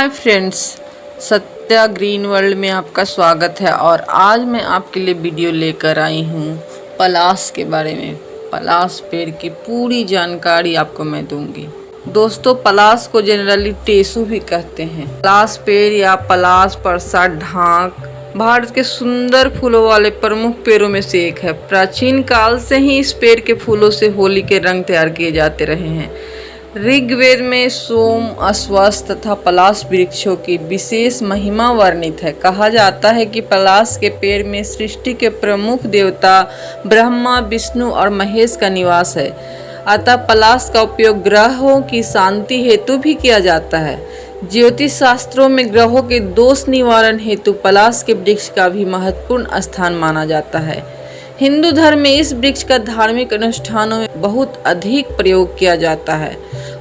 Hi friends, Satya green world में आपका स्वागत है। और आज मैं आपके लिए वीडियो लेकर आई हूँ पलास के बारे में। पलास पेड़ की पूरी जानकारी आपको मैं दूंगी। दोस्तों, पलास को जनरली टेसू भी कहते हैं। पलास पेड़ या पलास प्रसाद ढाक भारत के सुंदर फूलों वाले प्रमुख पेड़ों में से एक है। प्राचीन काल से ही इस पेड़ के फूलों से होली के रंग तैयार किए जाते रहे हैं। ऋग्वेद में सोम, अश्वत्थ तथा पलाश वृक्षों की विशेष महिमा वर्णित है। कहा जाता है कि पलाश के पेड़ में सृष्टि के प्रमुख देवता ब्रह्मा, विष्णु और महेश का निवास है। अतः पलाश का उपयोग ग्रहों की शांति हेतु भी किया जाता है। ज्योतिष शास्त्रों में ग्रहों के दोष निवारण हेतु पलाश के वृक्ष का भी महत्वपूर्ण स्थान माना जाता है। हिंदू धर्म में इस वृक्ष का धार्मिक अनुष्ठानों में बहुत अधिक प्रयोग किया जाता है।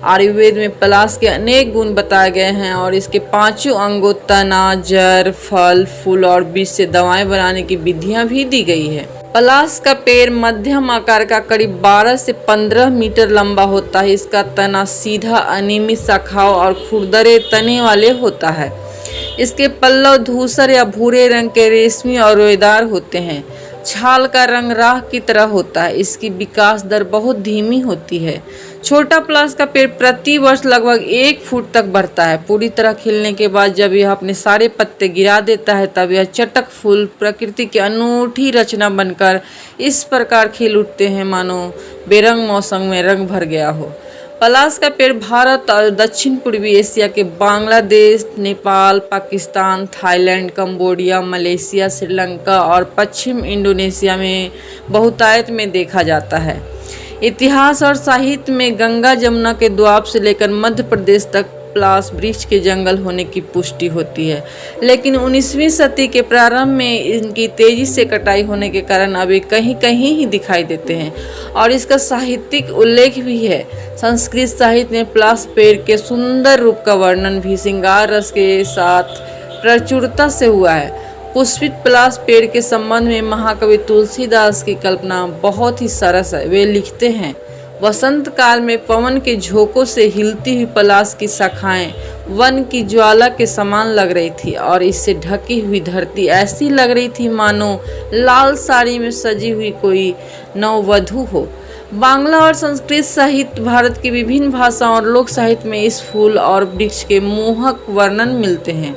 आयुर्वेद में पलाश के अनेक गुण बताए गए हैं और इसके पांचों अंगों तना, जड़, फल, फूल और बीज से दवाएं बनाने की विधियां भी दी गई है। पलाश का पेड़ मध्यम आकार का करीब 12 से 15 मीटर लंबा होता है। इसका तना सीधा, अनियमित शाखाओं और खुरदरे तने वाले होता है। इसके पल्लव धूसर या भूरे रंग के रेशमी और रोएदार होते हैं। छाल का रंग राख की तरह होता है। इसकी विकास दर बहुत धीमी होती है। छोटा पलाश का पेड़ प्रति वर्ष लगभग 1 फुट तक बढ़ता है। पूरी तरह खिलने के बाद जब यह अपने सारे पत्ते गिरा देता है तब यह चटक फूल प्रकृति की अनूठी रचना बनकर इस प्रकार खिल उठते हैं मानो बेरंग मौसम में रंग भर गया हो। पलाश का पेड़ भारत और दक्षिण पूर्वी एशिया के Bangladesh, Nepal, Pakistan, Thailand, Cambodia, Malaysia, Sri Lanka और पश्चिम इंडोनेशिया में बहुतायत में देखा जाता है। इतिहास और साहित्य में गंगा जमुना के दोआब से लेकर मध्य प्रदेश तक पलाश वृक्ष के जंगल होने की पुष्टि होती है। लेकिन 19वीं सदी के प्रारंभ में इनकी तेजी से कटाई होने के कारण अब ये कहीं कहीं ही दिखाई देते हैं और इसका साहित्यिक उल्लेख भी है। संस्कृत साहित्य में पलाश पेड़ के सुंदर रूप का वर्णन भी श्रृंगार रस के साथ प्रचुरता से हुआ है। पुष्पित पलाश पेड़ के संबंध में महाकवि तुलसीदास की कल्पना बहुत ही सरस है। वे लिखते हैं, वसंत काल में पवन के झोंकों से हिलती हुई पलाश की शाखाएं वन की ज्वाला के समान लग रही थी और इससे ढकी हुई धरती ऐसी लग रही थी मानो लाल साड़ी में सजी हुई कोई नववधू हो। बांग्ला और संस्कृत सहित भारत की विभिन्न भाषाओं और लोक साहित्य में इस फूल और वृक्ष के मोहक वर्णन मिलते हैं।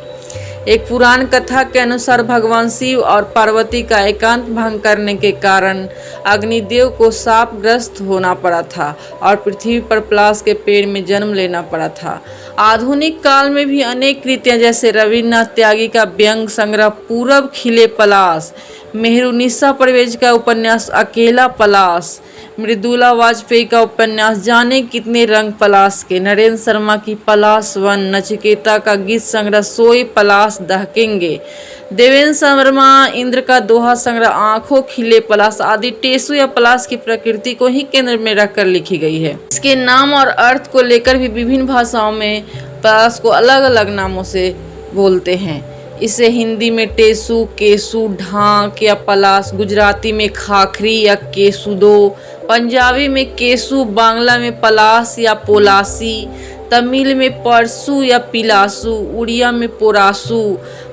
एक पुराण कथा के अनुसार भगवान शिव और पार्वती का एकांत भंग करने के कारण अग्निदेव को शापग्रस्त होना पड़ा था और पृथ्वी पर पलाश के पेड़ में जन्म लेना पड़ा था। आधुनिक काल में भी अनेक कृतियां जैसे रविन्द्रनाथ त्यागी का व्यंग संग्रह पूरब खिले पलाश, मेहरुनिसा परवेज का उपन्यास अकेला पलाश, मृदुला वाजपेयी का उपन्यास जाने कितने रंग पलाश के, नरेंद्र शर्मा की पलाश वन, नचिकेता का गीत संग्रह सोए पलाश दहकेंगे, देवेंद्र शर्मा इंद्र का दोहा संग्रह आंखों खिले पलाश आदि टेसू या पलाश की प्रकृति को ही केंद्र में रखकर लिखी गई है। इसके नाम और अर्थ को लेकर भी विभिन्न भाषाओं में पलाश को अलग अलग नामों से बोलते हैं। इसे हिंदी में टेसू, केसू, ढाक या पलाश, गुजराती में खाखरी या केसुदो, पंजाबी में केसू, बांग्ला में पलाश या पोलासी, तमिल में परसू या पिलासू, उड़िया में पोरासू,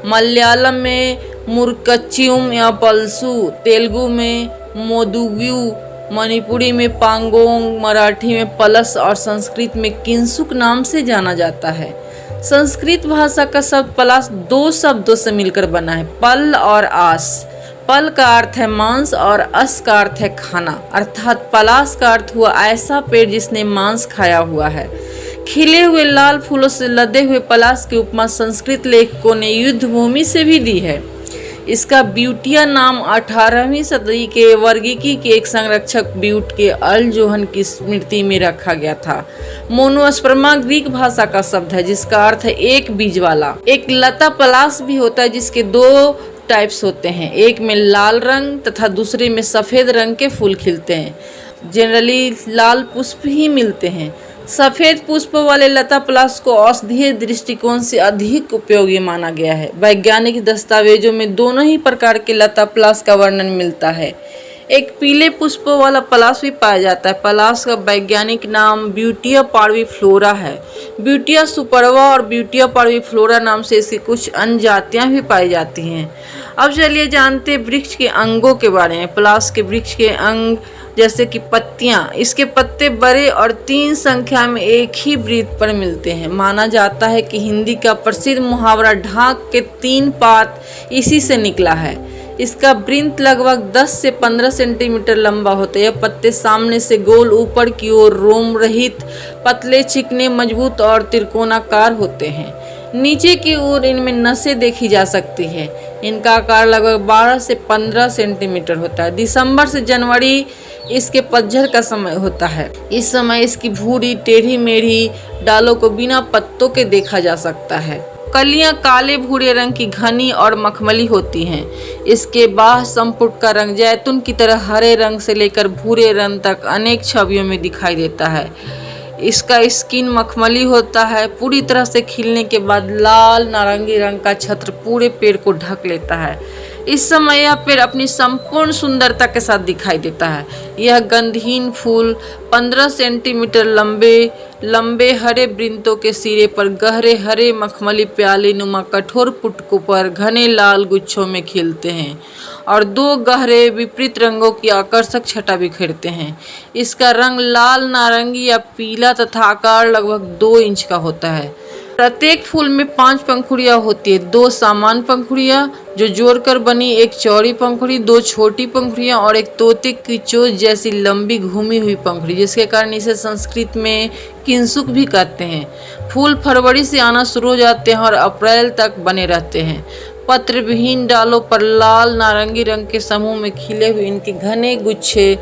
मलयालम में मुरकच्चियुम या पलसू, तेलुगु में मोदुगु, मणिपुरी में पांगोंग, मराठी में पलस और संस्कृत में किंसुक नाम से जाना जाता है। संस्कृत भाषा का शब्द पलाश 2 शब्दों से मिलकर बना है, पल और आस। पल का अर्थ है मांस और अस का अर्थ है खाना, अर्थात पलाश का अर्थ हुआ ऐसा पेड़ जिसने मांस खाया हुआ है। खिले हुए लाल फूलों से लदे हुए पलाश की उपमा संस्कृत लेखकों ने युद्ध भूमि से भी दी है। इसका ब्यूटिया नाम 18वीं सदी के वर्गिकी के एक संरक्षक ब्यूट के अल जोहन की स्मृति में रखा गया था। मोनोस्पर्मा ग्रीक भाषा का शब्द है जिसका अर्थ है एक बीज वाला। एक लता पलाश भी होता है जिसके 2 टाइप्स होते हैं, एक में लाल रंग तथा दूसरे में सफ़ेद रंग के फूल खिलते हैं। जनरली लाल पुष्प ही मिलते हैं। सफ़ेद पुष्प वाले लता पलाश को औषधीय दृष्टिकोण से अधिक उपयोगी माना गया है। वैज्ञानिक दस्तावेजों में दोनों ही प्रकार के लता पलाश का वर्णन मिलता है। एक पीले पुष्पों वाला पलाश भी पाया जाता है। पलाश का वैज्ञानिक नाम ब्यूटिया पार्विफ्लोरा है। ब्यूटिया सुपरवा और ब्यूटिया पार्विफ्लोरा नाम से इसकी कुछ अन्य जातियाँ भी पाई जाती हैं। अब चलिए जानते हैं वृक्ष के अंगों के बारे में। पलाश के वृक्ष के अंग जैसे कि पत्तियाँ, इसके पत्ते बड़े और 3 संख्या में एक ही वृत्त पर मिलते हैं। माना जाता है कि हिंदी का प्रसिद्ध मुहावरा ढाक के 3 पात इसी से निकला है। इसका वृंत लगभग 10 से 15 सेंटीमीटर लंबा होता है। यह पत्ते सामने से गोल, ऊपर की ओर रोम रहित, पतले, चिकने, मजबूत और त्रिकोणाकार होते हैं। नीचे की ओर इनमें नसें देखी जा सकती है। इनका आकार लगभग 12 से 15 सेंटीमीटर होता है। दिसंबर से जनवरी इसके पतझड़ का समय होता है। इस समय इसकी भूरी, टेढ़ी मेढ़ी डालों को बिना पत्तों के देखा जा सकता है। कलियां काले भूरे रंग की घनी और मखमली होती हैं। इसके बाह्य संपुट का रंग जैतून की तरह हरे रंग से लेकर भूरे रंग तक अनेक छवियों में दिखाई देता है। इसका स्किन मखमली होता है। पूरी तरह से खिलने के बाद लाल नारंगी रंग का छत्र पूरे पेड़ को ढक लेता है। इस समय यह पेड़ अपनी संपूर्ण सुंदरता के साथ दिखाई देता है। यह गंधहीन फूल 15 सेंटीमीटर लंबे हरे वृंतों के सिरे पर गहरे हरे मखमली प्याले नुमा कठोर पुटकों पर घने लाल गुच्छों में खिलते हैं और 2 गहरे विपरीत रंगों की आकर्षक छटा बिखेरते हैं। इसका रंग लाल, नारंगी या पीला तथा आकार लगभग 2 इंच का होता है। प्रत्येक फूल में 5 पंखुड़ियाँ होती है। 2 सामान्य पंखुड़ियाँ जो जोड़कर बनी एक चौड़ी पंखुड़ी, 2 छोटी पंखुड़ियाँ और एक तोते की चोंच जैसी लंबी घूमी हुई पंखुड़ी, जिसके कारण इसे संस्कृत में किंसुक भी कहते हैं। फूल फरवरी से आना शुरू हो जाते हैं और अप्रैल तक बने रहते हैं। पत्र विहीन डालों पर लाल नारंगी रंग के समूह में खिले हुए इनके घने गुच्छे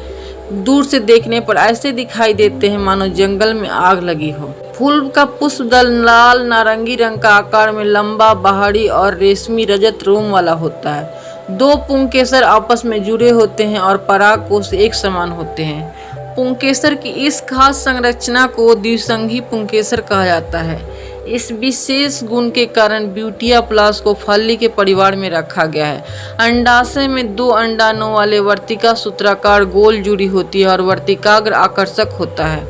दूर से देखने पर ऐसे दिखाई देते हैं मानो जंगल में आग लगी हो। फूल का पुष्प दल लाल नारंगी रंग का आकार में लंबा, बाहरी और रेशमी रजत रोम वाला होता है। 2 पुंकेसर आपस में जुड़े होते हैं और परागकोश एक समान होते हैं। पुंकेसर की इस खास संरचना को द्विसंगी पुंकेसर कहा जाता है। इस विशेष गुण के कारण ब्यूटिया पलाश को फल्ली के परिवार में रखा गया है। अंडाशय में 2 अंडाणुओं वाले वर्तिका सूत्राकार गोल जुड़ी होती है और वर्तिकाग्र आकर्षक होता है।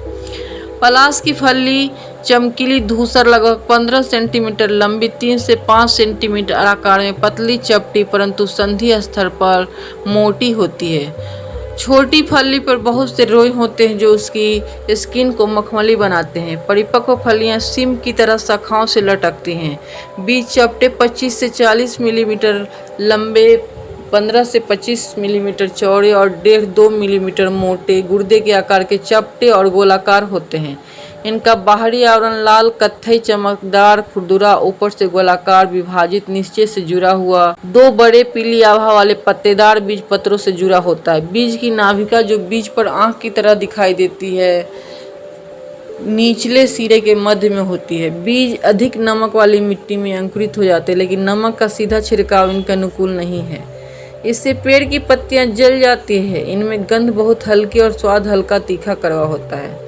पलाश की फली चमकीली धूसर, लगभग 15 सेंटीमीटर लंबी, 3 से 5 सेंटीमीटर आकार में पतली, चपटी परंतु संधि स्तर पर मोटी होती है। छोटी फली पर बहुत से रोए होते हैं जो उसकी स्किन को मखमली बनाते हैं। परिपक्व फलियां सिम की तरह शाखाओं से लटकती हैं। बीज चपटे 25 से 40 मिलीमीटर लंबे, 15 से 25 मिलीमीटर चौड़े और 1.5-2 मिलीमीटर मोटे, गुर्दे के आकार के चपटे और गोलाकार होते हैं। इनका बाहरी आवरण लाल कत्थई चमकदार खुरदुरा, ऊपर से गोलाकार विभाजित, नीचे से जुड़ा हुआ 2 बड़े पीली आभा वाले पत्तेदार बीज पत्रों से जुड़ा होता है। बीज की नाभिका जो बीज पर आंख की तरह दिखाई देती है, निचले सिरे के मध्य में होती है। बीज अधिक नमक वाली मिट्टी में अंकुरित हो जाते हैं, लेकिन नमक का सीधा छिड़काव इनके अनुकूल नहीं है। इससे पेड़ की पत्तियां जल जाती है। इनमें गंध बहुत हल्की और स्वाद हल्का तीखा कड़वा होता है।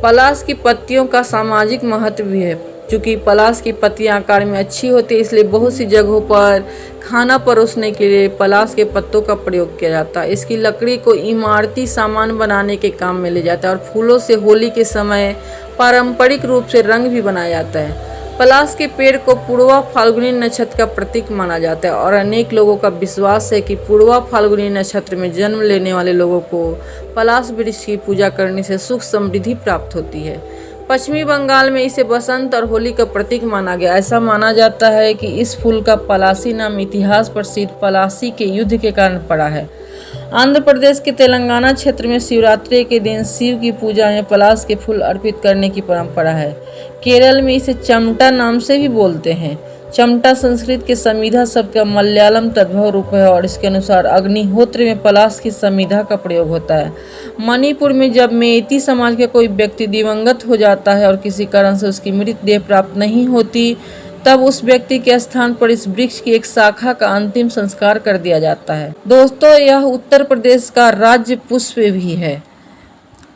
पलाश की पत्तियों का सामाजिक महत्व भी है। चूँकि पलाश की पत्तियां आकार में अच्छी होती है, इसलिए बहुत सी जगहों पर खाना परोसने के लिए पलाश के पत्तों का प्रयोग किया जाता है। इसकी लकड़ी को इमारती सामान बनाने के काम में ले जाता है और फूलों से होली के समय पारंपरिक रूप से रंग भी बनाया जाता है। पलाश के पेड़ को पूर्वा फाल्गुनी नक्षत्र का प्रतीक माना जाता है और अनेक लोगों का विश्वास है कि पूर्वा फाल्गुनी नक्षत्र में जन्म लेने वाले लोगों को पलाश वृक्ष की पूजा करने से सुख समृद्धि प्राप्त होती है। पश्चिमी बंगाल में इसे बसंत और होली का प्रतीक माना गया। ऐसा माना जाता है कि इस फूल का पलाशी नाम इतिहास प्रसिद्ध पलाशी के युद्ध के कारण पड़ा है। आंध्र प्रदेश के तेलंगाना क्षेत्र में शिवरात्रि के दिन शिव की पूजा में पलाश के फूल अर्पित करने की परंपरा है। केरल में इसे चमटा नाम से भी बोलते हैं। चमटा संस्कृत के समिधा शब्द का मलयालम तद्भव रूप है और इसके अनुसार अग्निहोत्र में पलाश की समिधा का प्रयोग होता है। मणिपुर में जब मेइती समाज का कोई व्यक्ति दिवंगत हो जाता है और किसी कारण से उसकी मृत देह प्राप्त नहीं होती, तब उस व्यक्ति के स्थान पर इस वृक्ष की एक शाखा का अंतिम संस्कार कर दिया जाता है। दोस्तों, यह उत्तर प्रदेश का राज्य पुष्प भी है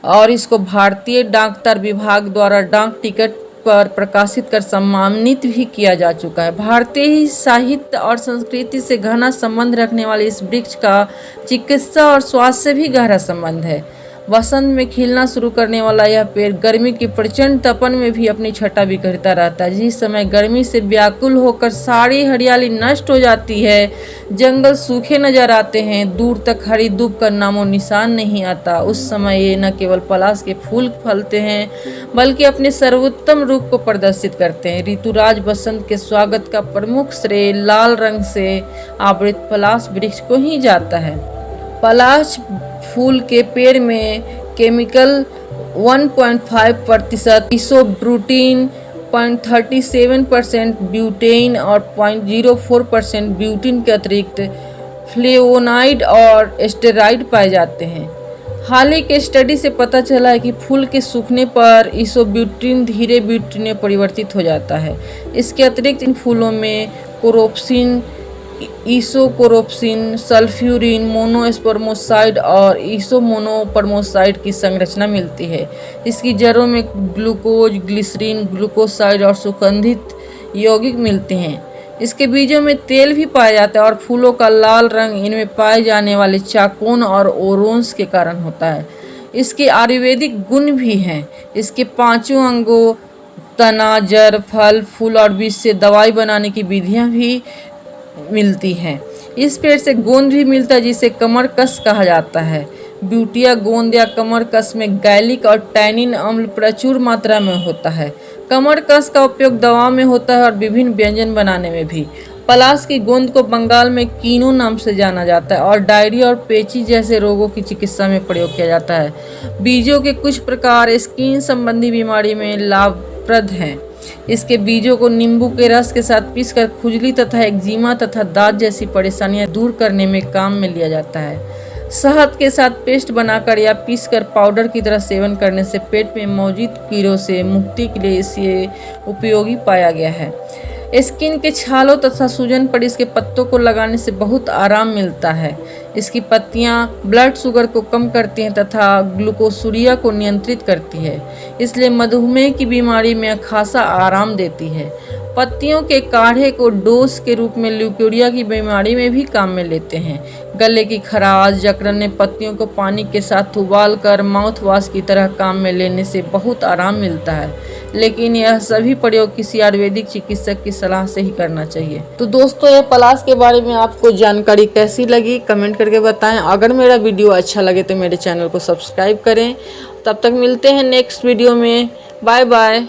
और इसको भारतीय डाकतार विभाग द्वारा डाक टिकट पर प्रकाशित कर सम्मानित भी किया जा चुका है। भारतीय साहित्य और संस्कृति से घना संबंध रखने वाले इस वृक्ष का चिकित्सा और स्वास्थ्य से भी गहरा संबंध है। वसंत में खिलना शुरू करने वाला यह पेड़ गर्मी की प्रचंड तपन में भी अपनी छटा बिखेरता रहता है। जिस समय गर्मी से व्याकुल होकर सारी हरियाली नष्ट हो जाती है, जंगल सूखे नजर आते हैं, दूर तक हरी धूप का नामो निशान नहीं आता, उस समय ये न केवल पलाश के फूल फलते हैं बल्कि अपने सर्वोत्तम रूप को प्रदर्शित करते हैं। ऋतुराज बसंत के स्वागत का प्रमुख श्रेय लाल रंग से आवृत पलाश वृक्ष को ही जाता है। पलाश फूल के पेड़ में केमिकल 1.5% इसोब्यूटीन, 0.37% ब्यूटेन और 0.04% ब्यूटीन के अतिरिक्त फ्लेवोनाइड और स्टेरॉइड पाए जाते हैं। हाल ही के स्टडी से पता चला है कि फूल के सूखने पर इसोब्यूटीन धीरे ब्यूटीन में परिवर्तित हो जाता है। इसके अतिरिक्त इन फूलों में कोरोप्सिन, इसोकोरोप्सिन, सल्फ्यूरिन, मोनोस्पर्मोसाइड और इसोमोनोपर्मोसाइड की संरचना मिलती है। इसकी जड़ों में ग्लूकोज, ग्लिसरीन, ग्लूकोसाइड और सुगंधित यौगिक मिलते हैं। इसके बीजों में तेल भी पाया जाता है और फूलों का लाल रंग इनमें पाए जाने वाले चाकोन और ओरोन्स के कारण होता है। इसके आयुर्वेदिक गुण भी हैं। इसके पांचों अंगों तना, जड़, फल, फूल और बीज से दवाई बनाने की विधियां भी मिलती हैं। इस पेड़ से गोंद भी मिलता है जिसे कमरकस कहा जाता है। ब्यूटिया गोंद या कमरकस में गैलिक और टैनिन अम्ल प्रचुर मात्रा में होता है। कमरकस का उपयोग दवा में होता है और विभिन्न व्यंजन बनाने में भी। पलाश की गोंद को बंगाल में कीनो नाम से जाना जाता है और डायरिया और पेची जैसे रोगों की चिकित्सा में प्रयोग किया जाता है। बीजों के कुछ प्रकार स्किन संबंधी बीमारी में लाभप्रद हैं। इसके बीजों को नींबू के रस के साथ पीसकर खुजली तथा एक्जिमा तथा दांत जैसी परेशानियां दूर करने में काम में लिया जाता है। शहद के साथ पेस्ट बनाकर या पीसकर पाउडर की तरह सेवन करने से पेट में मौजूद कीड़ों से मुक्ति के लिए इसे उपयोगी पाया गया है। स्किन के छालों तथा सूजन पर इसके पत्तों को लगाने से बहुत आराम मिलता है। इसकी पत्तियां ब्लड शुगर को कम करती हैं तथा ग्लूकोसूरिया को नियंत्रित करती है, इसलिए मधुमेह की बीमारी में खासा आराम देती है। पत्तियों के काढ़े को डोज के रूप में ल्यूकेरिया की बीमारी में भी काम में लेते हैं। गले की खराश, जकड़न पत्तियों को पानी के साथ उबालकर माउथ वॉश की तरह काम में लेने से बहुत आराम मिलता है, लेकिन यह सभी प्रयोग किसी आयुर्वेदिक चिकित्सक की सलाह से ही करना चाहिए। तो दोस्तों, यह पलाश के बारे में आपको जानकारी कैसी लगी कमेंट करके बताएं। अगर मेरा वीडियो अच्छा लगे तो मेरे चैनल को सब्सक्राइब करें। तब तक मिलते हैं नेक्स्ट वीडियो में। Bye bye.